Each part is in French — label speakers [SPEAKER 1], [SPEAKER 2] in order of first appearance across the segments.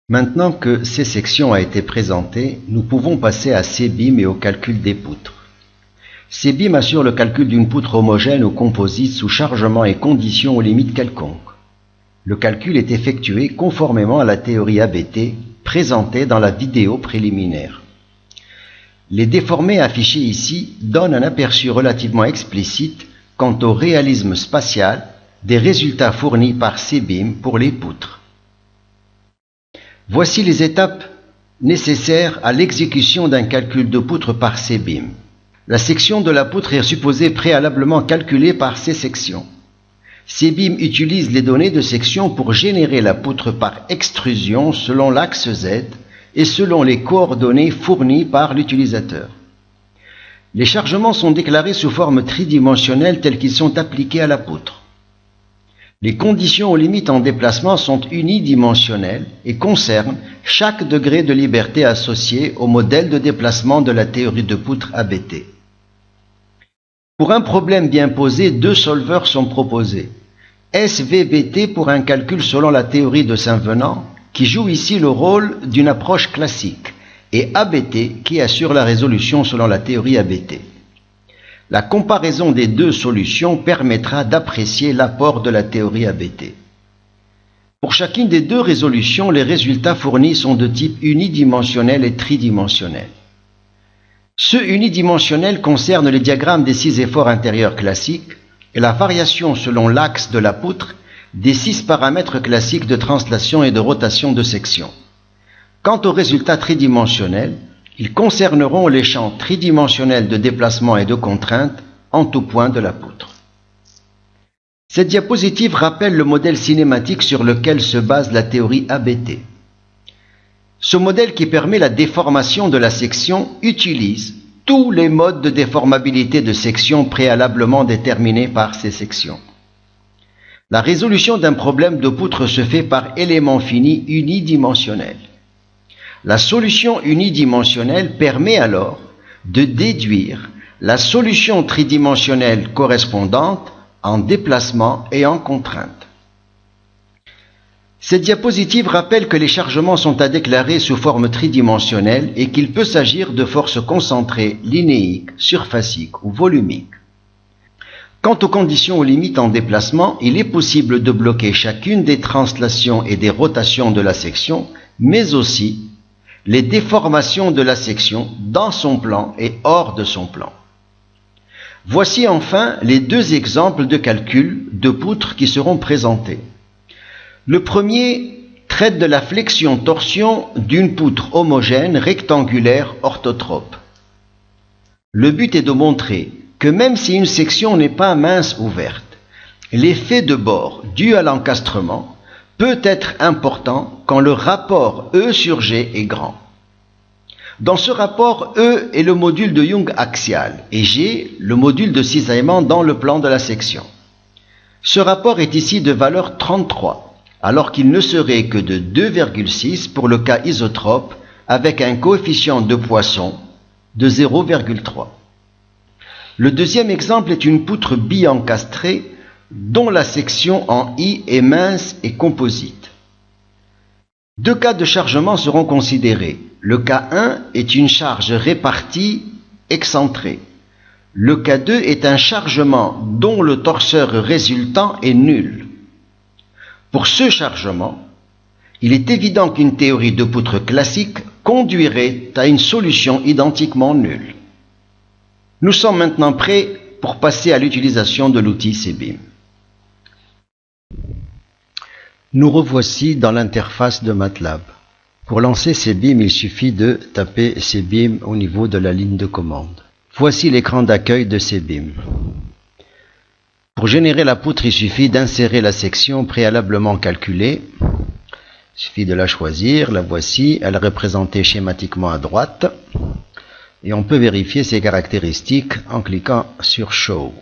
[SPEAKER 1] Maintenant que ces sections a été présentée, nous pouvons passer à CBIM et au calcul des poutres. CBIM assure le calcul d'une poutre homogène ou composite sous chargement et conditions aux limites quelconques. Le calcul est effectué conformément à la théorie ABT présentée dans la vidéo préliminaire. Les déformés affichés ici donnent un aperçu relativement explicite quant au réalisme spatial des résultats fournis par CBIM pour les poutres. Voici les étapes nécessaires à l'exécution d'un calcul de poutre par CBIM. La section de la poutre est supposée préalablement calculée par ces sections. CBIM utilise les données de section pour générer la poutre par extrusion selon l'axe Z et selon les coordonnées fournies par l'utilisateur. Les chargements sont déclarés sous forme tridimensionnelle tels qu'ils sont appliqués à la poutre. Les conditions aux limites en déplacement sont unidimensionnelles et concernent chaque degré de liberté associé au modèle de déplacement de la théorie de poutre ABT. Pour un problème bien posé, deux solveurs sont proposés. SVBT pour un calcul selon la théorie de Saint-Venant, qui joue ici le rôle d'une approche classique, et ABT qui assure la résolution selon la théorie ABT. La comparaison des deux solutions permettra d'apprécier l'apport de la théorie ABT. Pour chacune des deux résolutions, les résultats fournis sont de type unidimensionnel et tridimensionnel. Ce unidimensionnel concerne les diagrammes des 6 efforts intérieurs classiques et la variation selon l'axe de la poutre des 6 paramètres classiques de translation et de rotation de section. Quant aux résultats tridimensionnels, ils concerneront les champs tridimensionnels de déplacement et de contrainte en tout point de la poutre. Cette diapositive rappelle le modèle cinématique sur lequel se base la théorie ABT. Ce modèle qui permet la déformation de la section utilise tous les modes de déformabilité de section préalablement déterminés par ces sections. La résolution d'un problème de poutre se fait par élément fini unidimensionnel. La solution unidimensionnelle permet alors de déduire la solution tridimensionnelle correspondante en déplacement et en contrainte. Cette diapositive rappelle que les chargements sont à déclarer sous forme tridimensionnelle et qu'il peut s'agir de forces concentrées, linéiques, surfaciques ou volumiques. Quant aux conditions aux limites en déplacement, il est possible de bloquer chacune des translations et des rotations de la section, mais aussi les déformations de la section dans son plan et hors de son plan. Voici enfin les deux exemples de calcul de poutres qui seront présentés. Le premier traite de la flexion-torsion d'une poutre homogène rectangulaire orthotrope. Le but est de montrer que même si une section n'est pas mince ou verte, l'effet de bord dû à l'encastrement peut être important quand le rapport E sur G est grand. Dans ce rapport, E est le module de Young axial et G le module de cisaillement dans le plan de la section. Ce rapport est ici de valeur 33, alors qu'il ne serait que de 2,6 pour le cas isotrope avec un coefficient de Poisson de 0,3. Le deuxième exemple est une poutre bi-encastrée dont la section en I est mince et composite. Deux cas de chargement seront considérés. Le cas 1 est une charge répartie excentrée. Le cas 2 est un chargement dont le torseur résultant est nul. Pour ce chargement, il est évident qu'une théorie de poutre classique conduirait à une solution identiquement nulle. Nous sommes maintenant prêts pour passer à l'utilisation de l'outil CBIM. Nous revoici dans l'interface de MATLAB. Pour lancer CBIM, il suffit de taper CBIM au niveau de la ligne de commande. Voici l'écran d'accueil de CBIM. Pour générer la poutre, il suffit d'insérer la section préalablement calculée. Il suffit de la choisir, la voici, elle est représentée schématiquement à droite. Et on peut vérifier ses caractéristiques en cliquant sur Show.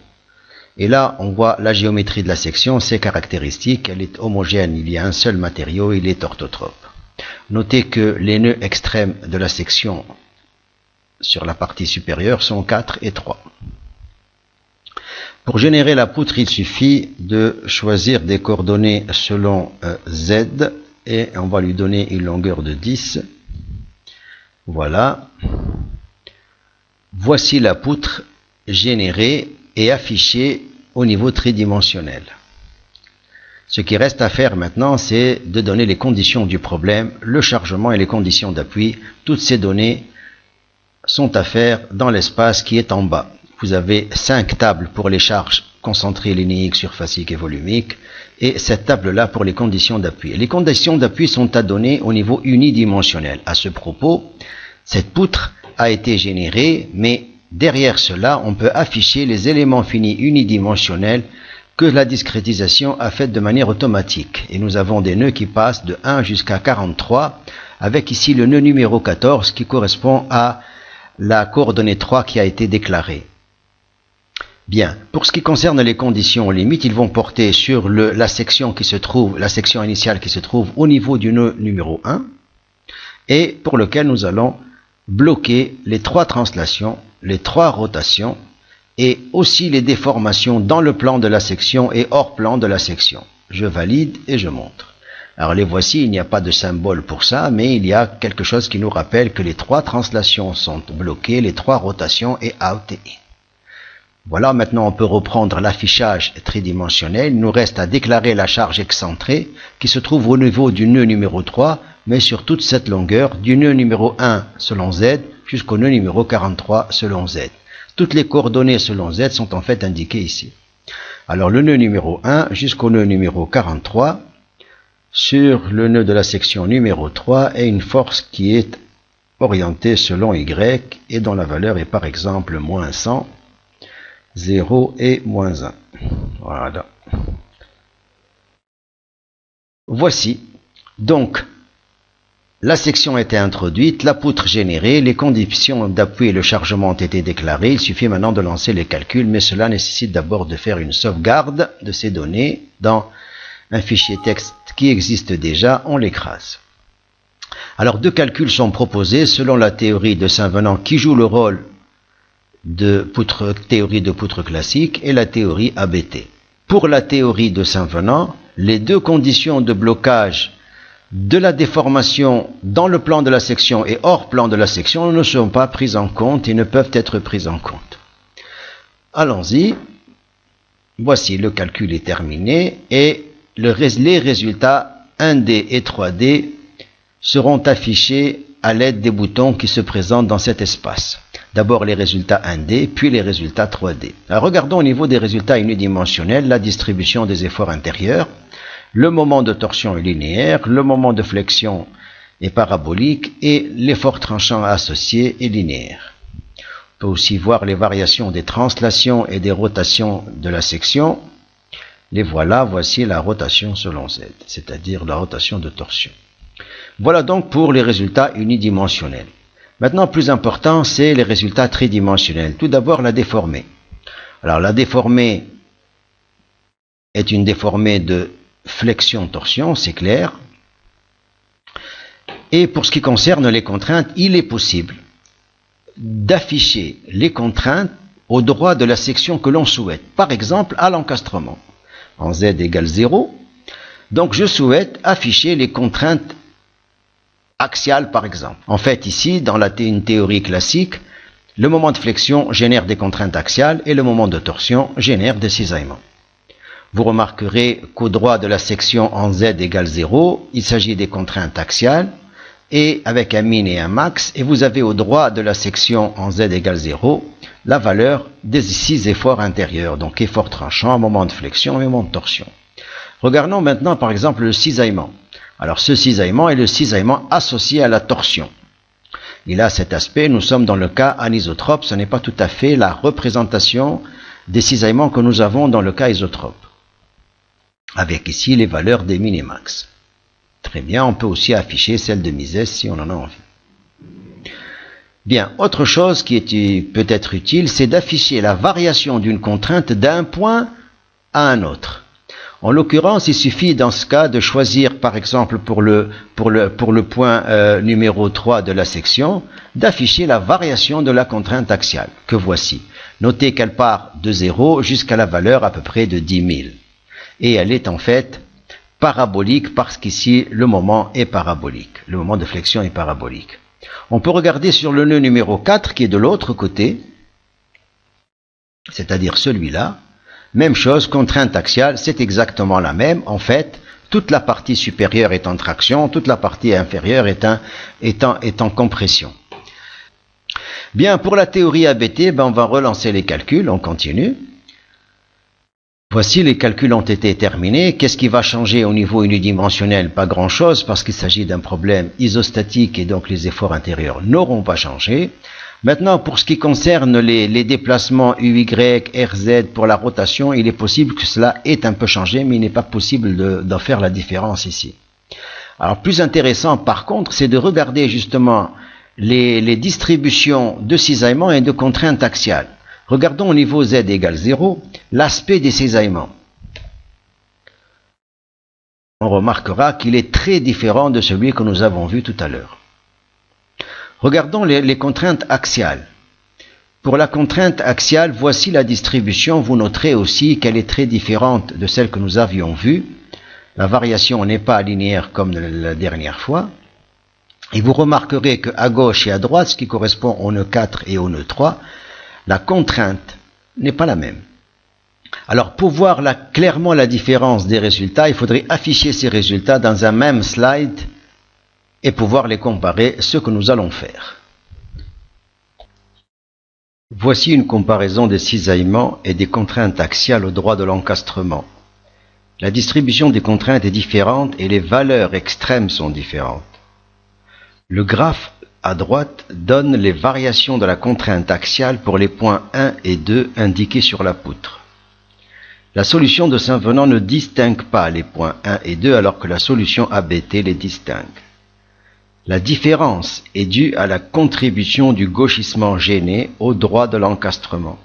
[SPEAKER 1] Et là, on voit la géométrie de la section, ses caractéristiques, elle est homogène, il y a un seul matériau, il est orthotrope. Notez que les nœuds extrêmes de la section sur la partie supérieure sont 4 et 3. Pour générer la poutre, il suffit de choisir des coordonnées selon Z et on va lui donner une longueur de 10. Voilà. Voici la poutre générée et affichée au niveau tridimensionnel. Ce qui reste à faire maintenant, c'est de donner les conditions du problème, le chargement et les conditions d'appui. Toutes ces données sont à faire dans l'espace qui est en bas. Vous avez 5 tables pour les charges concentrées, linéiques, surfaciques et volumiques, et cette table-là pour les conditions d'appui. Les conditions d'appui sont à donner au niveau unidimensionnel. À ce propos, cette poutre a été générée, mais derrière cela, on peut afficher les éléments finis unidimensionnels que la discrétisation a fait de manière automatique. Et nous avons des nœuds qui passent de 1 jusqu'à 43, avec ici le nœud numéro 14 qui correspond à la coordonnée 3 qui a été déclarée. Bien, pour ce qui concerne les conditions limites, ils vont porter sur la section initiale qui se trouve au niveau du nœud numéro 1, et pour lequel nous allons bloquer les 3 translations, les 3 rotations, et aussi les déformations dans le plan de la section et hors plan de la section. Je valide et je montre. Alors les voici, il n'y a pas de symbole pour ça, mais il y a quelque chose qui nous rappelle que les 3 translations sont bloquées, les 3 rotations et out et in. Voilà, maintenant on peut reprendre l'affichage tridimensionnel. Il nous reste à déclarer la charge excentrée qui se trouve au niveau du nœud numéro 3, mais sur toute cette longueur, du nœud numéro 1 selon Z jusqu'au nœud numéro 43 selon Z. Toutes les coordonnées selon Z sont en fait indiquées ici. Alors le nœud numéro 1 jusqu'au nœud numéro 43, sur le nœud de la section numéro 3 est une force qui est orientée selon Y et dont la valeur est par exemple moins 100, 0 et moins 1. Voilà. Voici. Donc, la section a été introduite, la poutre générée, les conditions d'appui et le chargement ont été déclarées. Il suffit maintenant de lancer les calculs, mais cela nécessite d'abord de faire une sauvegarde de ces données dans un fichier texte qui existe déjà, on l'écrase. Alors 2 calculs sont proposés selon la théorie de Saint-Venant qui joue le rôle de théorie de poutre classique et la théorie ABT. Pour la théorie de Saint-Venant, les 2 conditions de blocage de la déformation dans le plan de la section et hors plan de la section ne sont pas prises en compte et ne peuvent être prises en compte. Allons-y. Voici, le calcul est terminé et les résultats 1D et 3D seront affichés à l'aide des boutons qui se présentent dans cet espace. D'abord les résultats 1D, puis les résultats 3D. Alors regardons au niveau des résultats unidimensionnels la distribution des efforts intérieurs. Le moment de torsion est linéaire, le moment de flexion est parabolique et l'effort tranchant associé est linéaire. On peut aussi voir les variations des translations et des rotations de la section. Les voilà, voici la rotation selon Z, c'est-à-dire la rotation de torsion. Voilà donc pour les résultats unidimensionnels. Maintenant, plus important, c'est les résultats tridimensionnels. Tout d'abord, la déformée. Alors, la déformée est une déformée de flexion-torsion, c'est clair. Et pour ce qui concerne les contraintes, il est possible d'afficher les contraintes au droit de la section que l'on souhaite. Par exemple, à l'encastrement. En Z égale 0. Donc, je souhaite afficher les contraintes axiales, par exemple. En fait, ici, dans une théorie classique, le moment de flexion génère des contraintes axiales et le moment de torsion génère des cisaillements. Vous remarquerez qu'au droit de la section en Z égale 0, il s'agit des contraintes axiales, et avec un min et un max, et vous avez au droit de la section en Z égale 0, la valeur des 6 efforts intérieurs, donc effort tranchant, moment de flexion et moment de torsion. Regardons maintenant par exemple le cisaillement. Alors ce cisaillement est le cisaillement associé à la torsion. Il a cet aspect, nous sommes dans le cas anisotrope, ce n'est pas tout à fait la représentation des cisaillements que nous avons dans le cas isotrope. Avec ici les valeurs des min et max. Très bien, on peut aussi afficher celle de Mises si on en a envie. Bien, autre chose qui est peut-être utile, c'est d'afficher la variation d'une contrainte d'un point à un autre. En l'occurrence, il suffit dans ce cas de choisir, par exemple pour le point numéro 3 de la section, d'afficher la variation de la contrainte axiale, que voici. Notez qu'elle part de 0 jusqu'à la valeur à peu près de 10 000. Et elle est en fait parabolique parce qu'ici le moment est parabolique, le moment de flexion est parabolique. On peut regarder sur le nœud numéro 4 qui est de l'autre côté, c'est-à-dire celui-là. Même chose, contrainte axiale, c'est exactement la même. En fait, toute la partie supérieure est en traction, toute la partie inférieure est en compression. Bien, pour la théorie ABT, on va relancer les calculs, on continue. Voici, les calculs ont été terminés. Qu'est-ce qui va changer au niveau unidimensionnel? Pas grand-chose, parce qu'il s'agit d'un problème isostatique et donc les efforts intérieurs n'auront pas changé. Maintenant, pour ce qui concerne les déplacements UY, RZ pour la rotation, il est possible que cela ait un peu changé, mais il n'est pas possible d'en faire la différence ici. Alors, plus intéressant, par contre, c'est de regarder justement les distributions de cisaillement et de contraintes axiales. Regardons au niveau Z égale 0, l'aspect des cisaillements. On remarquera qu'il est très différent de celui que nous avons vu tout à l'heure. Regardons les contraintes axiales. Pour la contrainte axiale, voici la distribution. Vous noterez aussi qu'elle est très différente de celle que nous avions vue. La variation n'est pas linéaire comme la dernière fois. Et vous remarquerez qu'à gauche et à droite, ce qui correspond au nœud 4 et au nœud 3, la contrainte n'est pas la même. Alors, pour voir clairement la différence des résultats, il faudrait afficher ces résultats dans un même slide et pouvoir les comparer, ce que nous allons faire. Voici une comparaison des cisaillements et des contraintes axiales au droit de l'encastrement. La distribution des contraintes est différente et les valeurs extrêmes sont différentes. Le graphe à droite donne les variations de la contrainte axiale pour les points 1 et 2 indiqués sur la poutre. La solution de Saint-Venant ne distingue pas les points 1 et 2 alors que la solution ABT les distingue. La différence est due à la contribution du gauchissement gêné au droit de l'encastrement.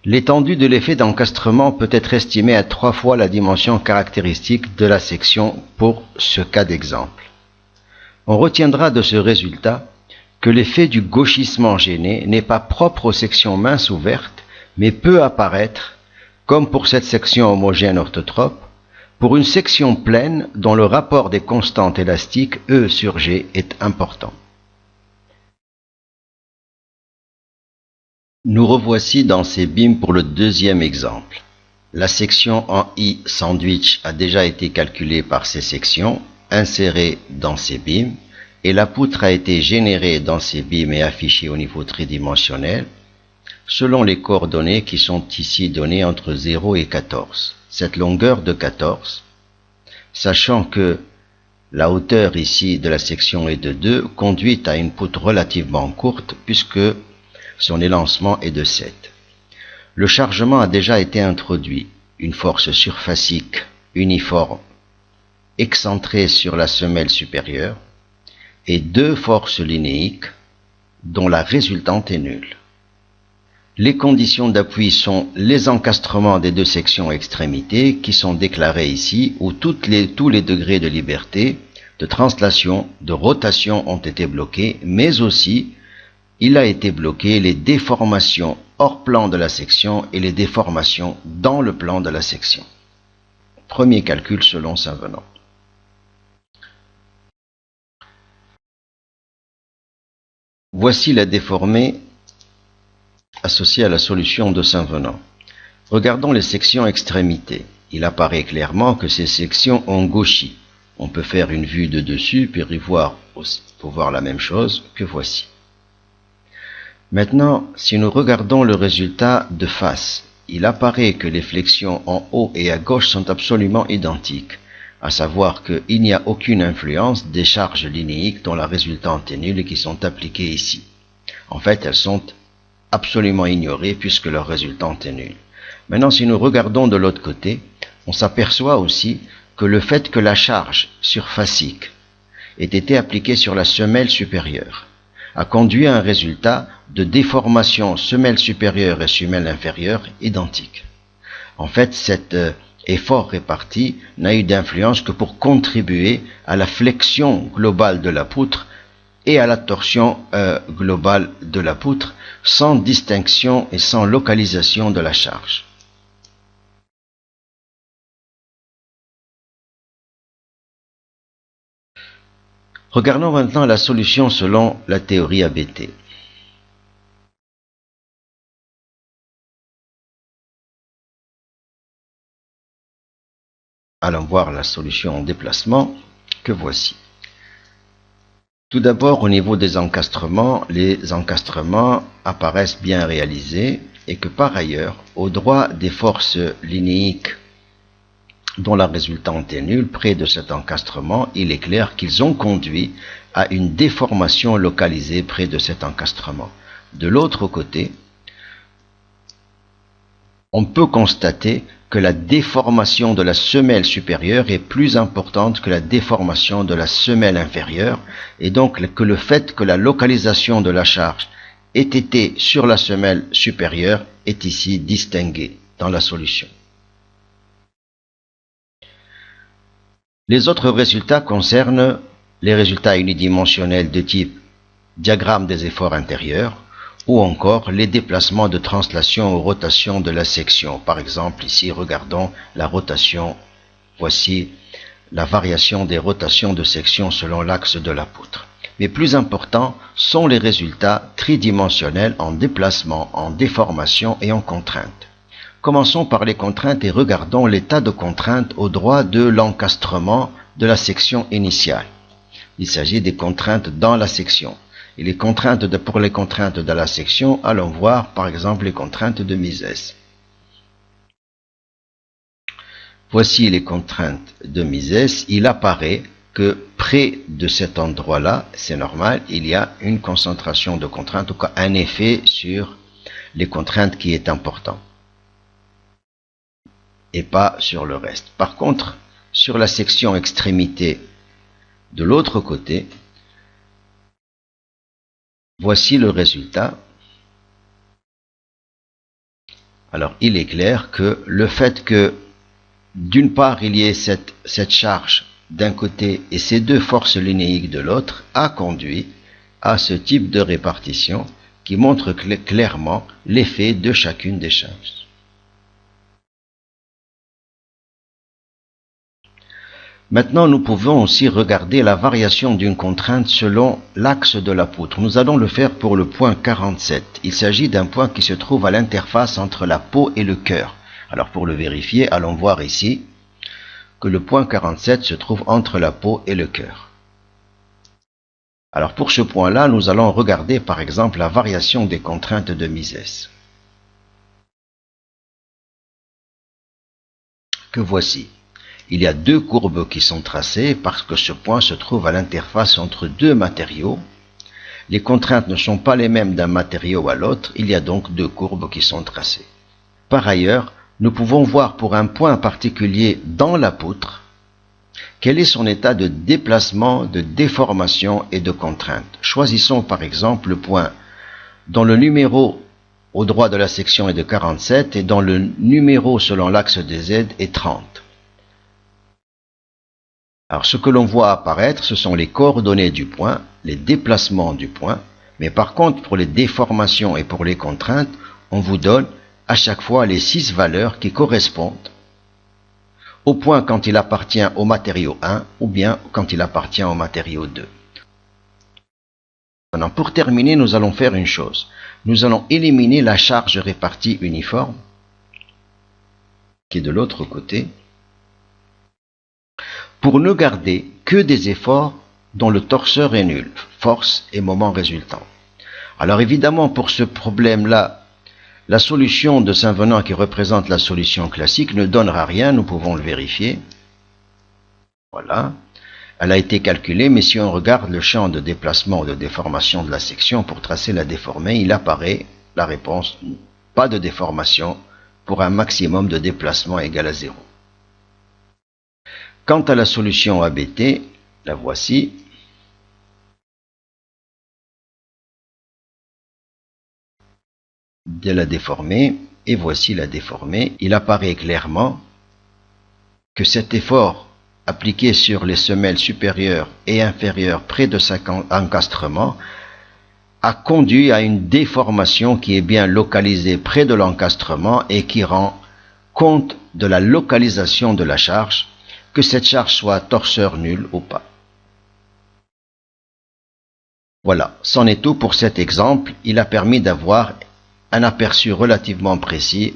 [SPEAKER 1] L'étendue de l'effet d'encastrement peut être estimée à 3 fois la dimension caractéristique de la section pour ce cas d'exemple. On retiendra de ce résultat que l'effet du gauchissement gêné n'est pas propre aux sections minces ouvertes, mais peut apparaître, comme pour cette section homogène orthotrope, pour une section pleine dont le rapport des constantes élastiques E sur G est important. Nous revoici dans ces beams pour le deuxième exemple. La section en I sandwich a déjà été calculée par ces sections, insérées dans ces beams, et la poutre a été générée dans ces beams et affichée au niveau tridimensionnel, selon les coordonnées qui sont ici données entre 0 et 14. Cette longueur de 14, sachant que la hauteur ici de la section est de 2, conduit à une poutre relativement courte puisque son élancement est de 7. Le chargement a déjà été introduit, une force surfacique uniforme excentrée sur la semelle supérieure et 2 forces linéiques dont la résultante est nulle. Les conditions d'appui sont les encastrements des 2 sections extrémités qui sont déclarés ici, où tous les degrés de liberté, de translation, de rotation ont été bloqués, mais aussi il a été bloqué les déformations hors plan de la section et les déformations dans le plan de la section. Premier calcul selon Saint-Venant. Voici la déformée associée à la solution de Saint-Venant. Regardons les sections extrémités. Il apparaît clairement que ces sections ont gauchi. On peut faire une vue de dessus pour voir la même chose que voici. Maintenant, si nous regardons le résultat de face, il apparaît que les flexions en haut et à gauche sont absolument identiques, à savoir qu'il n'y a aucune influence des charges linéiques dont la résultante est nulle et qui sont appliquées ici. En fait, elles sont absolument ignorées puisque leur résultante est nulle. Maintenant, si nous regardons de l'autre côté, on s'aperçoit aussi que le fait que la charge surfacique ait été appliquée sur la semelle supérieure a conduit à un résultat de déformation semelle supérieure et semelle inférieure identiques. En fait, cet effort réparti n'a eu d'influence que pour contribuer à la flexion globale de la poutre et à la torsion globale de la poutre, sans distinction et sans localisation de la charge. Regardons maintenant la solution selon la théorie ABT. Allons voir la solution en déplacement que voici. Tout d'abord, au niveau des encastrements, les encastrements apparaissent bien réalisés et que par ailleurs, au droit des forces linéiques dont la résultante est nulle, près de cet encastrement, il est clair qu'ils ont conduit à une déformation localisée près de cet encastrement. De l'autre côté, on peut constater que la déformation de la semelle supérieure est plus importante que la déformation de la semelle inférieure, et donc que le fait que la localisation de la charge ait été sur la semelle supérieure est ici distingué dans la solution. Les autres résultats concernent les résultats unidimensionnels de type diagramme des efforts intérieurs, ou encore les déplacements de translation ou rotation de la section. Par exemple, ici, regardons la rotation. Voici la variation des rotations de section selon l'axe de la poutre. Mais plus importants sont les résultats tridimensionnels en déplacement, en déformation et en contrainte. Commençons par les contraintes et regardons l'état de contrainte au droit de l'encastrement de la section initiale. Il s'agit des contraintes dans la section. Et les contraintes pour les contraintes de la section, allons voir par exemple les contraintes de Mises. Voici les contraintes de Mises. Il apparaît que près de cet endroit-là, c'est normal, il y a une concentration de contraintes, ou un effet sur les contraintes qui est important, et pas sur le reste. Par contre, sur la section extrémité de l'autre côté, voici le résultat. Alors, il est clair que le fait que, d'une part, il y ait cette charge d'un côté et ces deux forces linéiques de l'autre, a conduit à ce type de répartition qui montre clairement l'effet de chacune des charges. Maintenant, nous pouvons aussi regarder la variation d'une contrainte selon l'axe de la poutre. Nous allons le faire pour le point 47. Il s'agit d'un point qui se trouve à l'interface entre la peau et le cœur. Alors pour le vérifier, allons voir ici que le point 47 se trouve entre la peau et le cœur. Alors pour ce point-là, nous allons regarder par exemple la variation des contraintes de Mises, que voici. Il y a deux courbes qui sont tracées parce que ce point se trouve à l'interface entre deux matériaux. Les contraintes ne sont pas les mêmes d'un matériau à l'autre, il y a donc deux courbes qui sont tracées. Par ailleurs, nous pouvons voir pour un point particulier dans la poutre quel est son état de déplacement, de déformation et de contrainte. Choisissons par exemple le point dont le numéro au droit de la section est de 47 et dont le numéro selon l'axe des Z est 30. Alors ce que l'on voit apparaître, ce sont les coordonnées du point, les déplacements du point, mais par contre pour les déformations et pour les contraintes, on vous donne à chaque fois les 6 valeurs qui correspondent au point quand il appartient au matériau 1 ou bien quand il appartient au matériau 2. Maintenant, pour terminer, nous allons faire une chose. Nous allons éliminer la charge répartie uniforme qui est de l'autre côté, pour ne garder que des efforts dont le torseur est nul, force et moment résultant. Alors évidemment, pour ce problème-là, la solution de Saint-Venant qui représente la solution classique ne donnera rien, nous pouvons le vérifier. Voilà, elle a été calculée, mais si on regarde le champ de déplacement ou de déformation de la section pour tracer la déformée, il apparaît la réponse, pas de déformation, pour un maximum de déplacement égal à 0. Quant à la solution ABT, la voici. De la déformée, et voici la déformée. Il apparaît clairement que cet effort appliqué sur les semelles supérieures et inférieures près de cet encastrement a conduit à une déformation qui est bien localisée près de l'encastrement et qui rend compte de la localisation de la charge, que cette charge soit torseur nul ou pas. Voilà, c'en est tout pour cet exemple. Il a permis d'avoir un aperçu relativement précis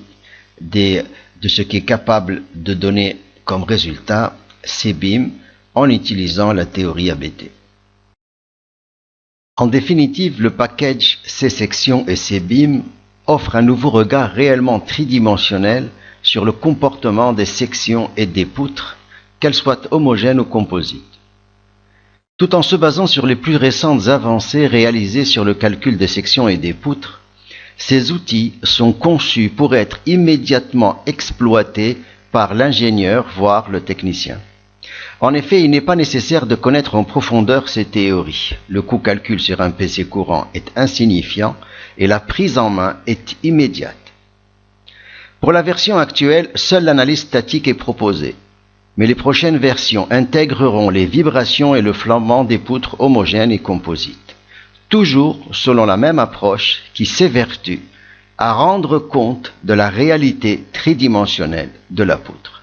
[SPEAKER 1] de ce qui est capable de donner comme résultat C-BIM en utilisant la théorie ABT. En définitive, le package C-section et C-BIM offre un nouveau regard réellement tridimensionnel sur le comportement des sections et des poutres, qu'elles soient homogènes ou composites. Tout en se basant sur les plus récentes avancées réalisées sur le calcul des sections et des poutres, ces outils sont conçus pour être immédiatement exploités par l'ingénieur, voire le technicien. En effet, il n'est pas nécessaire de connaître en profondeur ces théories. Le coût calcul sur un PC courant est insignifiant et la prise en main est immédiate. Pour la version actuelle, seule l'analyse statique est proposée, mais les prochaines versions intégreront les vibrations et le flambement des poutres homogènes et composites, toujours selon la même approche qui s'évertue à rendre compte de la réalité tridimensionnelle de la poutre.